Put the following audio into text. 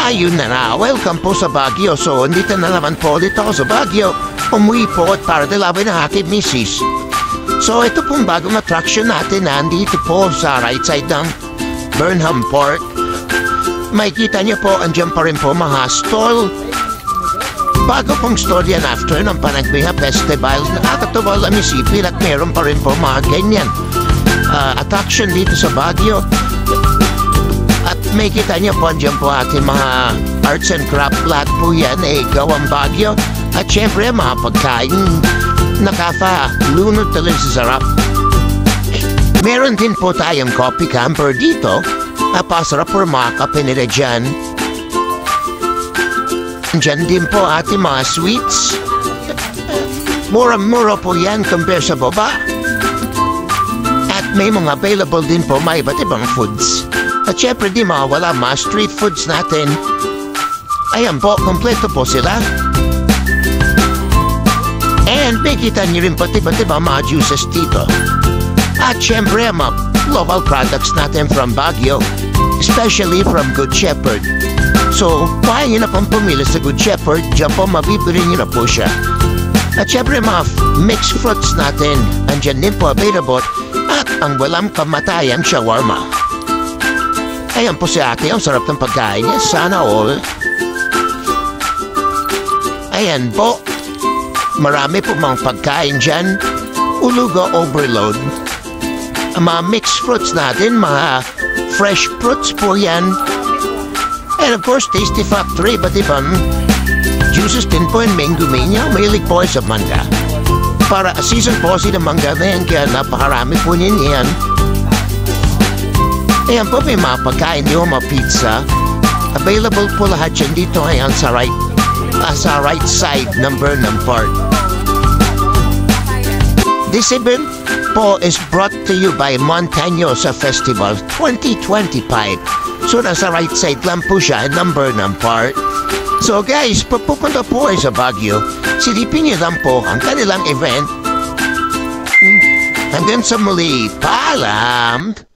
Ayun na na, welcome po sa Baguio. So, dito na naman po dito ako sa Baguio. Umuwi po at para dalawin ang aking misis. So, ito pong bagong attraction natin na andito po sa right side ng Burnham Park. Makikita niyo po, andyan pa rin po mga stall. Bago pong stall yan after ng Panagbiha Festival, nakakatuwa lang isipin at meron pa rin po mga ganyan attraction dito sa Baguio. At may kita niyo po, andyan po ating mga arts and craft lahat po yan gawang Baguio. At syempre mga pagkain nakafa-lunod talaga sa sarap. Meron din po tayong coffee camper dito. Napasarap po mga kape nila dyan. Dyan din po ating mga sweets. Mura-mura po yan compare sa baba. At may mga available din po may iba't ibang foods. At syempre di mawala mga street foods natin. Ayan po, kompleto po sila. And makita niyo rin pati iba't ibang mga juices dito. At syempre mga local products natin from Baguio, especially from Good Shepherd. So, kaya nyo na pong pumili sa Good Shepherd, dyan po mabibili nyo na po siya. At syempre mga mixed fruits natin, andyan din po available. At ang walang kamatayan shawarma. Ayan po si ate, ang sarap ng pagkain niya, sana all. Ayan po, marami po mga pagkain dyan. Uluga overload. Ang mga mixed fruits natin, mga fresh fruits po yan. And of course, Tasty Factory, iba't ibang juices din po and mango mania. Mahilig po sa mangga. Para season po si ng mangga na yan, kaya napakarami po niyan yan. Ayan po, may mga pagkain nyo, mga pizza. Available po lahat yan dito ngayon sa right side ng Burnham Park. This event po is brought to you by Montañosa Festival 2025. So, nasa right side lang po siya ng Burnham Park. So guys, pupunta po ay sa Baguio. Silipin niyo lang po ang kanilang event. Hanggang sa muli, paalam!